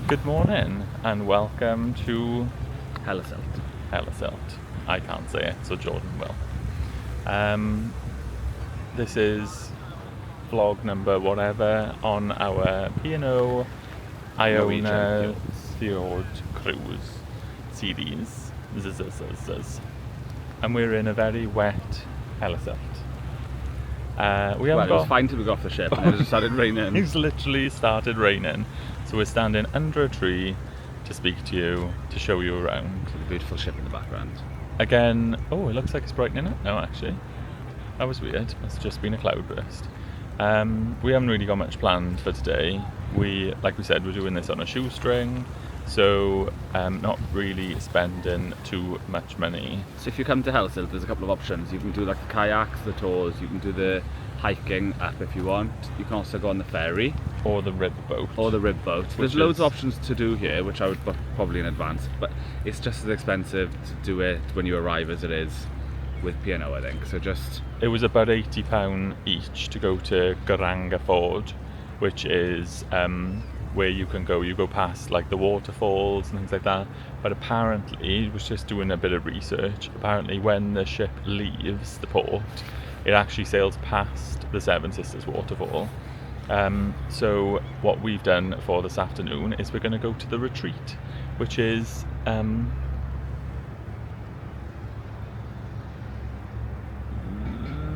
Good morning and welcome to Hellesylt. I can't say it, so Jordan will. This is vlog number whatever on our P&O IONA Fjord cruise series. And we're in a very wet Hellesylt. It was fine till we got off the ship and it just started raining. It's literally started raining. So we're standing under a tree to speak to you, to show you around. The beautiful ship in the background. Again, it looks like it's brightening up now actually. That was weird, it's just been a cloudburst. We haven't really got much planned for today. Like we said, we're doing this on a shoestring, so not really spending too much money. So if you come to Hellesylt, there's a couple of options. You can do like the kayaks, the tours, you can do the hiking up if you want. You can also go on the ferry. Or the rib boat. There's loads of options to do here, which I would book probably in advance, but it's just as expensive to do it when you arrive as it is with P&O, I think. It was about £80 each to go to Fjord, which is where you go past like the waterfalls and things like that. But apparently, it was just doing a bit of research, apparently when the ship leaves the port, it actually sails past the Seven Sisters waterfall. So what we've done for this afternoon is we're going to go to the retreat, which is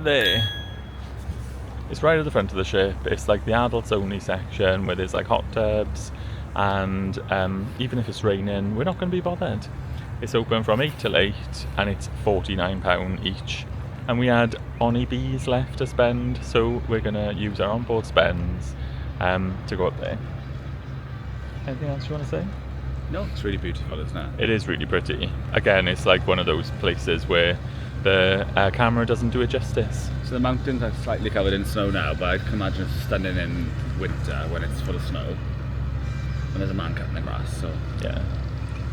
there. It's right at the front of the ship. It's like the adults only section where there's like hot tubs, and even if it's raining, we're not going to be bothered. It's open from 8 till 8 and it's £49 each. And we had Onnie Bees left to spend, so we're going to use our onboard spends to go up there. Anything else you want to say? No, it's really beautiful, isn't it? It is really pretty. Again, it's like one of those places where the camera doesn't do it justice. So the mountains are slightly covered in snow now, but I can imagine it's stunning in winter when it's full of snow. And there's a man cutting the grass, so... Yeah.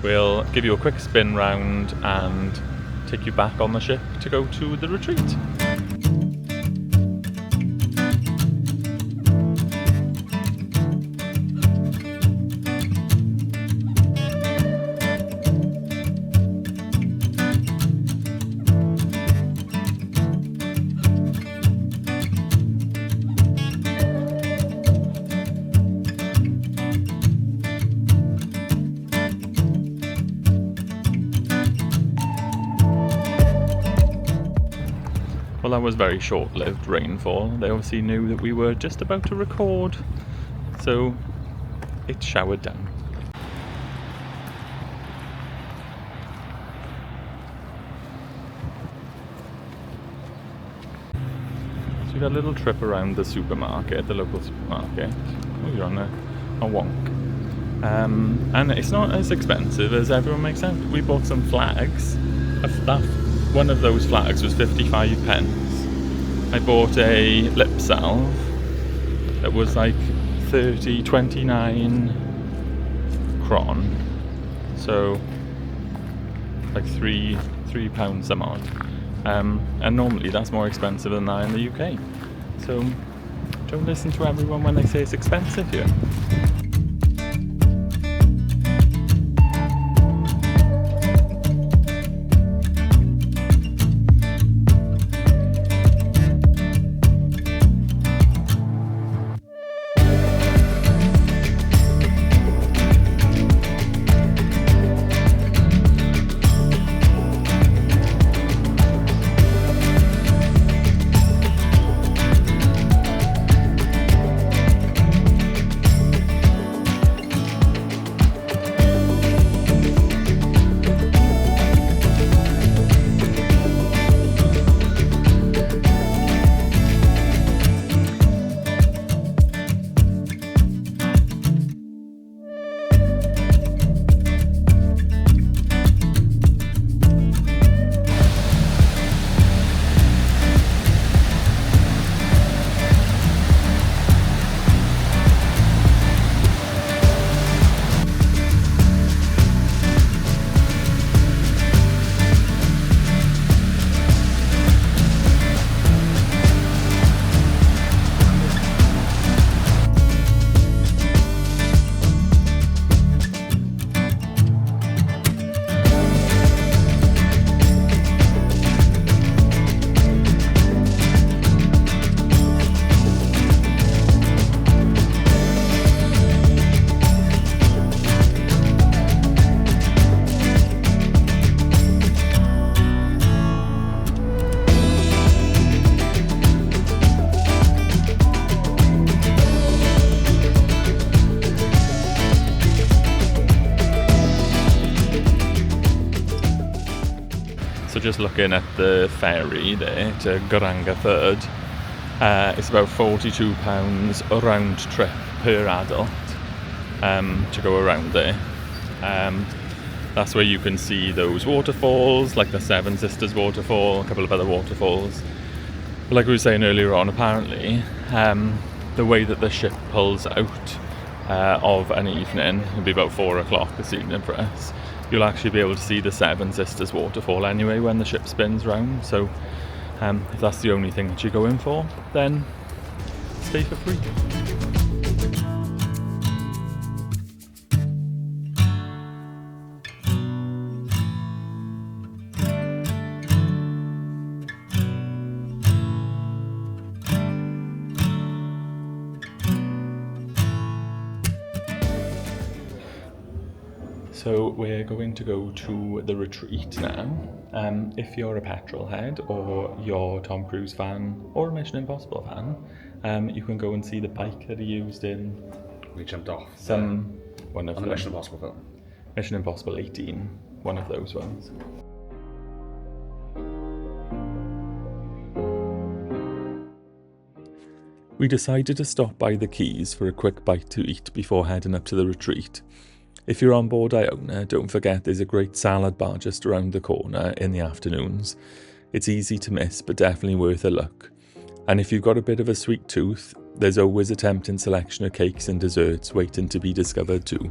We'll give you a quick spin round and take you back on the ship to go to the retreat. Well, that was very short-lived rainfall. They obviously knew that we were just about to record, so it showered down. So we got a little trip around the supermarket, the local supermarket. Oh, you're on a wonk. And it's not as expensive as everyone makes out. We bought some flags. One of those flags was 55p. I bought a lip salve that was like 29 kron, so like £3 some odd. And normally that's more expensive than that in the UK. So don't listen to everyone when they say it's expensive here. just looking at the ferry there to Garanga Fjord, it's about £42 round trip per adult to go around there. That's where you can see those waterfalls, like the Seven Sisters waterfall, a couple of other waterfalls. But like we were saying earlier on, apparently the way that the ship pulls out of an evening, it'll be about 4 o'clock this evening for us, you'll actually be able to see the Seven Sisters waterfall anyway when the ship spins round. So if that's the only thing that you're going for, then stay for free. So we're going to go to the retreat now. If you're a petrol head or you're a Tom Cruise fan or a Mission Impossible fan, you can go and see the bike that he used in... We jumped off. One of on the Mission Impossible film. Mission Impossible 18, one of those ones. We decided to stop by the Quays for a quick bite to eat before heading up to the retreat. If you're on board Iona, don't forget there's a great salad bar just around the corner in the afternoons. It's easy to miss, but definitely worth a look. And if you've got a bit of a sweet tooth, there's always a tempting selection of cakes and desserts waiting to be discovered too.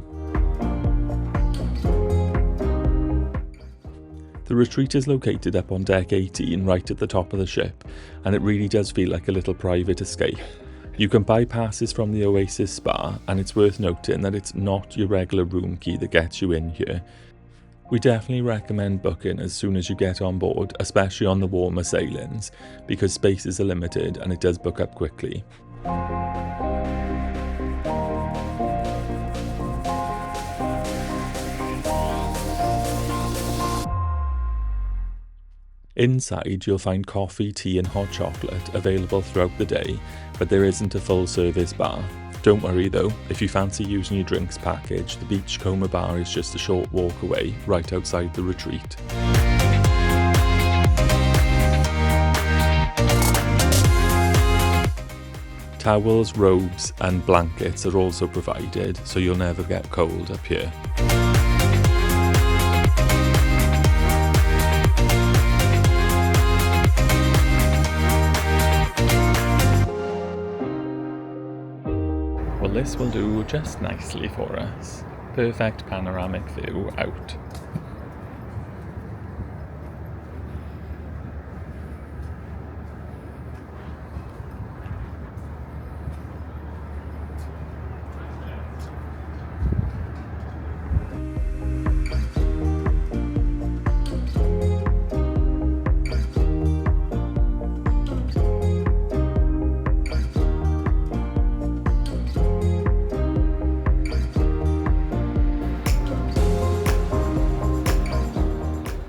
The retreat is located up on deck 18 right at the top of the ship, and it really does feel like a little private escape. You can buy passes from the Oasis Spa, and it's worth noting that it's not your regular room key that gets you in here. We definitely recommend booking as soon as you get on board, especially on the warmer sailings, because spaces are limited and it does book up quickly. Inside, you'll find coffee, tea and hot chocolate available throughout the day, but there isn't a full service bar. Don't worry though, if you fancy using your drinks package, the Beachcomber bar is just a short walk away, right outside the retreat. Towels, robes and blankets are also provided, so you'll never get cold up here. Well, this will do just nicely for us. Perfect panoramic view out.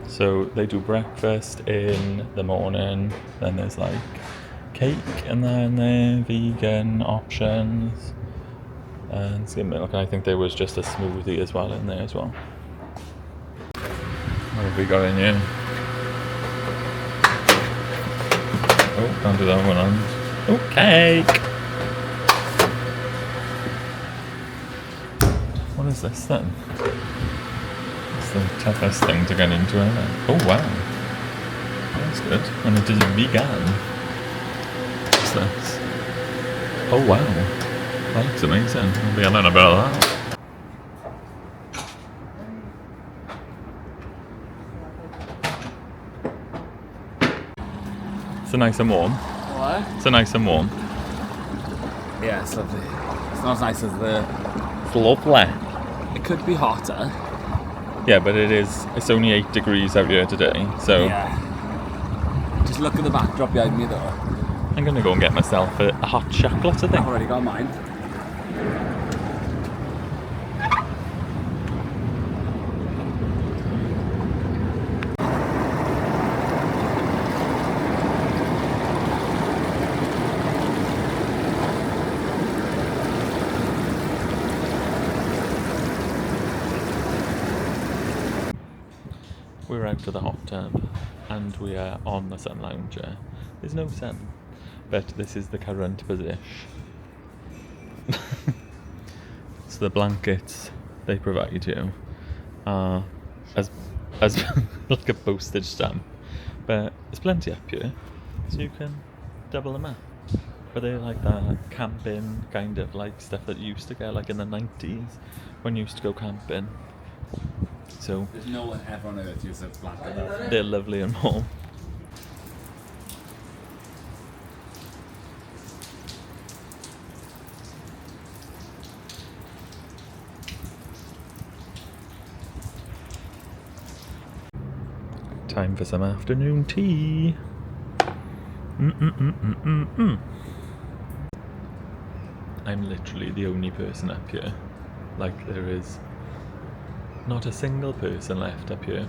So they do breakfast in the morning, then there's like cake, and then there vegan options and skim milk, and I think there was just a smoothie as well in there as well. What have we got in here? Oh, can't do that one on. Oh, cake! What is this then? The toughest thing to get into, isn't it? Oh wow, that's good. And it is vegan. What's this? Oh wow, that looks amazing. I'll be having a bit of that. It's a nice and warm. What? It's a nice and warm. Yeah, it's lovely. It's not as nice as the... It's lovely. It could be hotter. Yeah, but it's only 8 degrees out here today, so... Yeah. Just look at the backdrop behind me though. I'm going to go and get myself a hot chocolate, I think. I've already got mine. We're out to the hot tub. and we are on the sun lounger. There's no sun, but this is the current position. So the blankets they provide you are as like a postage stamp, but there's plenty up here, so you can double them up. But they're like that camping kind of like stuff that you used to get like in the 90s when you used to go camping. So There's no one ever on earth uses a blanket. they're lovely and warm. Time for some afternoon tea. I'm literally the only person up here. Like, there is not a single person left up here.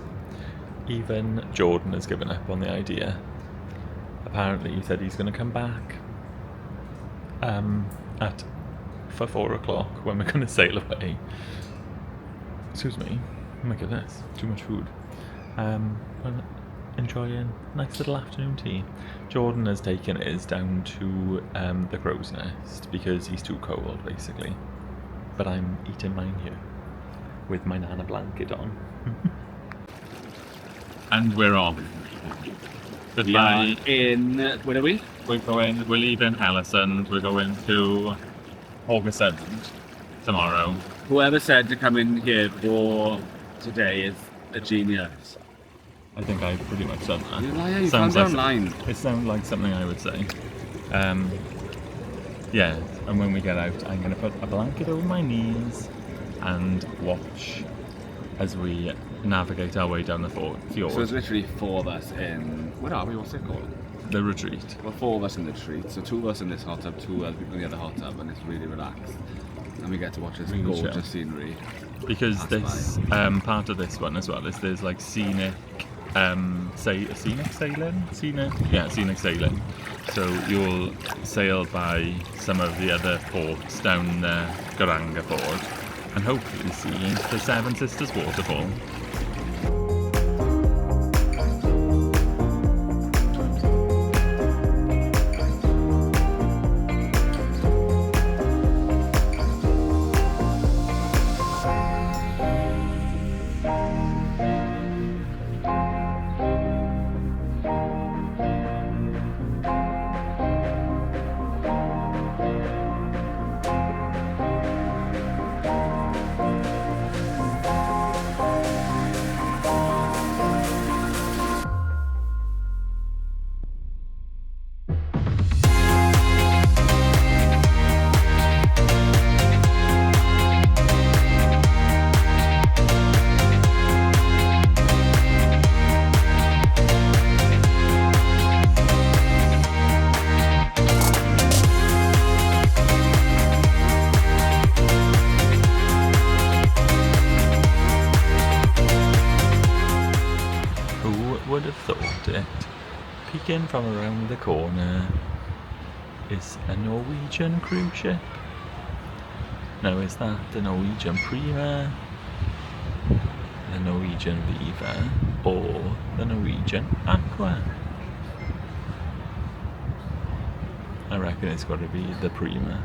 Even Jordan has given up on the idea. Apparently he said he's going to come back for 4 o'clock when we're going to sail away. Excuse me. Oh my goodness, too much food. Well, enjoying a nice little afternoon tea. Jordan has taken his down to the crow's nest because he's too cold, basically. But I'm eating mine here with my Nana blanket on. And we're on. Goodbye. Where are we? We're leaving Hellesylt. We're going to Hellesylt tomorrow. Whoever said to come in here for today is a genius. I think I've pretty much done that. You liar, you Sounds found like online. It sounds like something I would say. Yeah, and when we get out, I'm going to put a blanket over my knees and watch as we navigate our way down the fjord. So there's literally 4 of us in... Where are we? What's it called? The retreat. Well, 4 of us in the retreat. So 2 of us in this hot tub, 2 other people in the other hot tub, and it's really relaxed. And we get to watch this Really gorgeous chill. scenery. Because That's this part of this one as well is there's like scenic scenic sailing. So you'll sail by some of the other ports down the Garanga Fjord and hopefully see the Seven Sisters waterfall. Would have thought it. Peeking from around the corner is a Norwegian cruise ship. Now, is that the Norwegian Prima, the Norwegian Viva, or the Norwegian Aqua? I reckon it's got to be the Prima.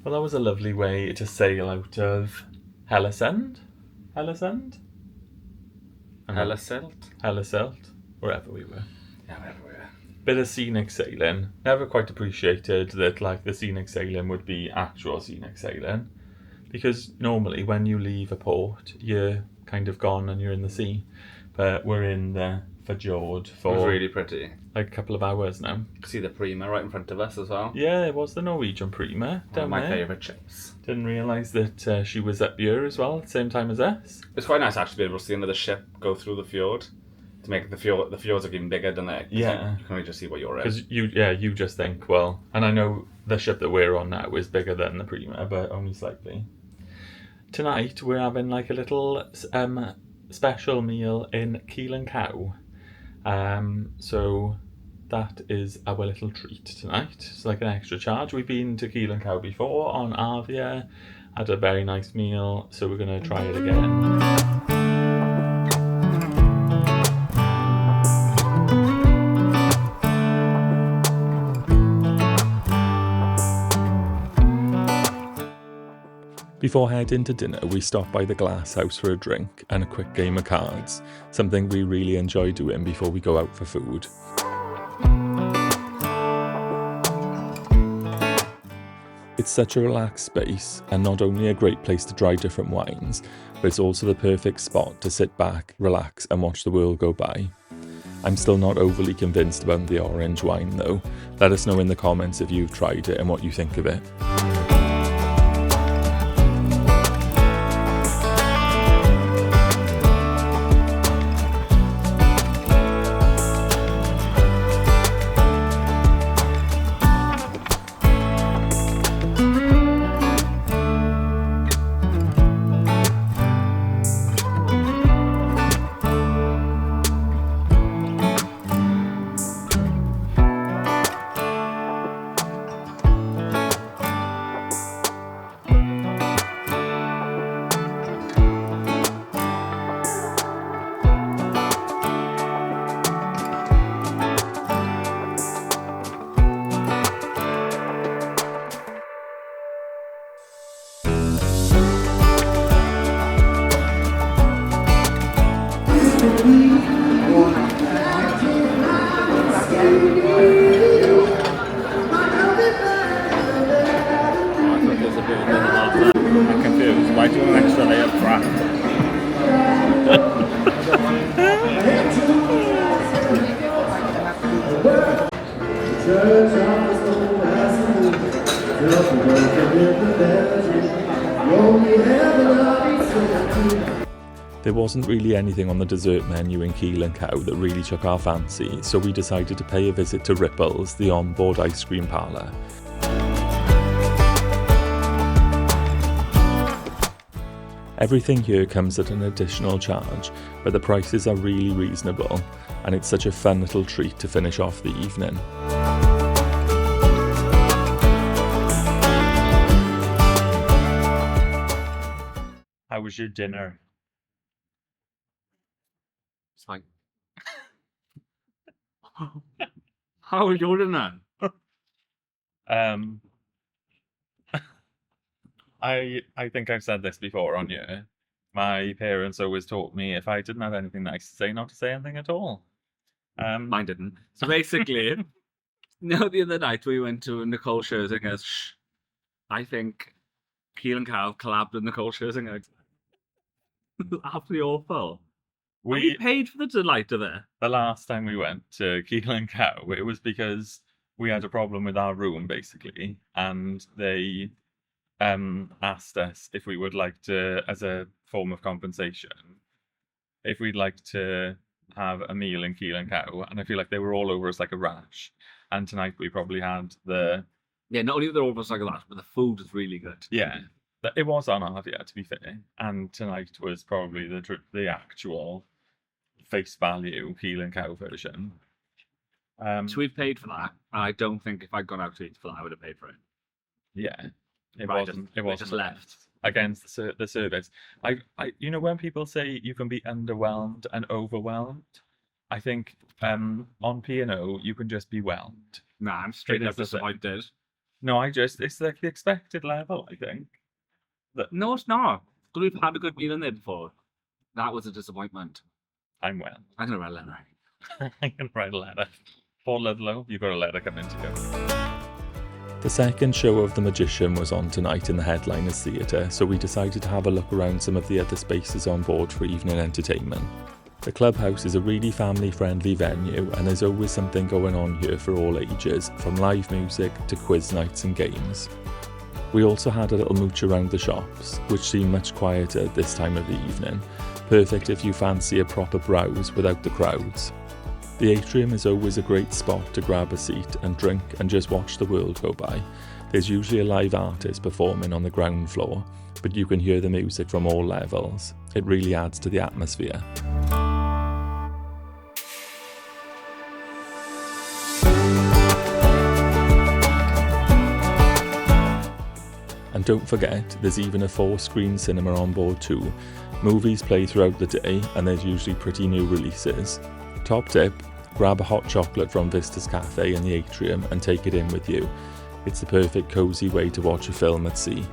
Well, that was a lovely way to sail out of Hellesylt? Hellesylt? Hellesylt, wherever we were. Yeah, wherever we were. Bit of scenic sailing. Never quite appreciated that like the scenic sailing would be actual scenic sailing. Because normally when you leave a port, you're kind of gone and you're in the sea. But we're in the Fjord It was really pretty. like a couple of hours now. You can see the Prima right in front of us as well. Yeah, it was the Norwegian Prima One down of my there. favourite ships. Didn't realise that she was up here as well at the same time as us. It's quite nice actually to be able to see another ship go through the fjord. To make the fjords look even bigger, don't they? Yeah. You can only just see what you're in. Because you just think, well, and I know the ship that we're on now is bigger than the Prima, but only slightly. Tonight we're having like a little special meal in Keel and Cow. So that is our little treat tonight. It's like an extra charge. We've been to Keel and Cow before on Avia, had a very nice meal, so we're going to try it again. Before heading to dinner, we stopped by the glass house for a drink and a quick game of cards, something we really enjoy doing before we go out for food. It's such a relaxed space, and not only a great place to try different wines, but it's also the perfect spot to sit back, relax and watch the world go by. I'm still not overly convinced about the orange wine though. Let us know in the comments if you've tried it and what you think of it. I'm confused. Why do you want an extra layer of crap? There wasn't really anything on the dessert menu in Keel and Cow that really took our fancy, so we decided to pay a visit to Ripple's, the onboard ice cream parlour. Everything here comes at an additional charge, but the prices are really reasonable, and it's such a fun little treat to finish off the evening. How was your dinner? It's fine. How was your dinner? I think I've said this before on here. My parents always taught me if I didn't have anything nice to say, not to say anything at all. Mine didn't. So basically, the other night we went to Nicole Scherzinger's. I think Keel and Cow collabed with Nicole Scherzinger. Absolutely awful. We paid for the delight of it. The last time we went to Keel and Cow, it was because we had a problem with our room, basically, and they asked us if we would like to, as a form of compensation, if we'd like to have a meal in Keel and Cow, and I feel like they were all over us like a rash. And tonight we probably had the... Yeah, not only were they all over us like a rash, but the food was really good. Yeah, it was on Avia, to be fair, and tonight was probably the actual face value Keel and Cow version. So we've paid for that, and I don't think if I'd gone out to eat for that, I would have paid for it. Yeah. It wasn't just left against the service. I when people say you can be underwhelmed and overwhelmed, I think on P&O you can just be whelmed. Nah, I'm straight up disappointed. No, it's like the expected level, I think. No, it's not. Because we've had a good meal in there before. That was a disappointment. I'm well. I'm gonna write a letter. I'm gonna write a letter. Paul Ludlow, you've got a letter coming to go. The second show of The Magician was on tonight in the Headliners Theatre, so we decided to have a look around some of the other spaces on board for evening entertainment. The clubhouse is a really family-friendly venue and there's always something going on here for all ages, from live music to quiz nights and games. We also had a little mooch around the shops, which seem much quieter this time of the evening, perfect if you fancy a proper browse without the crowds. The Atrium is always a great spot to grab a seat and drink and just watch the world go by. There's usually a live artist performing on the ground floor, but you can hear the music from all levels. It really adds to the atmosphere. And don't forget, there's even a 4-screen cinema on board too. Movies play throughout the day and there's usually pretty new releases. Top tip, grab a hot chocolate from Vista's Cafe in the Atrium and take it in with you. It's the perfect cosy way to watch a film at sea.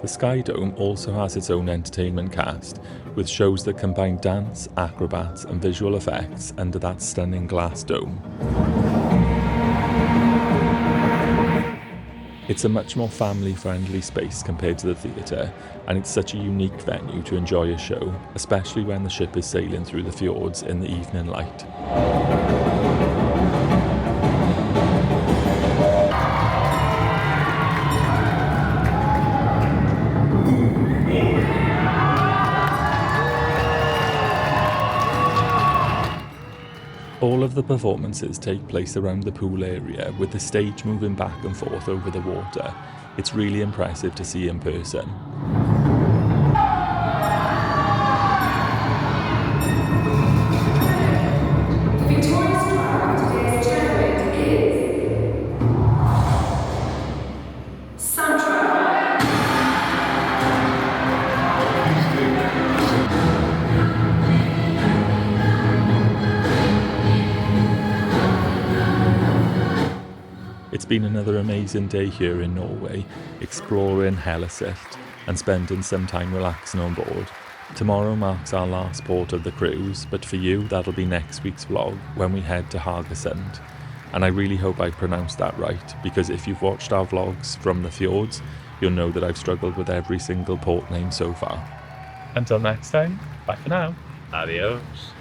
The Skydome also has its own entertainment cast, with shows that combine dance, acrobats and visual effects under that stunning glass dome. It's a much more family-friendly space compared to the theatre, and it's such a unique venue to enjoy a show, especially when the ship is sailing through the fjords in the evening light. All of the performances take place around the pool area, with the stage moving back and forth over the water. It's really impressive to see in person. The victorious driver of today's tournament is Sandra. It's been another amazing day here in Norway, exploring Hellesylt and spending some time relaxing on board. Tomorrow marks our last port of the cruise, but for you that'll be next week's vlog when we head to Hellesylt. And I really hope I pronounced that right, because if you've watched our vlogs from the fjords, you'll know that I've struggled with every single port name so far. Until next time, bye for now. Adios.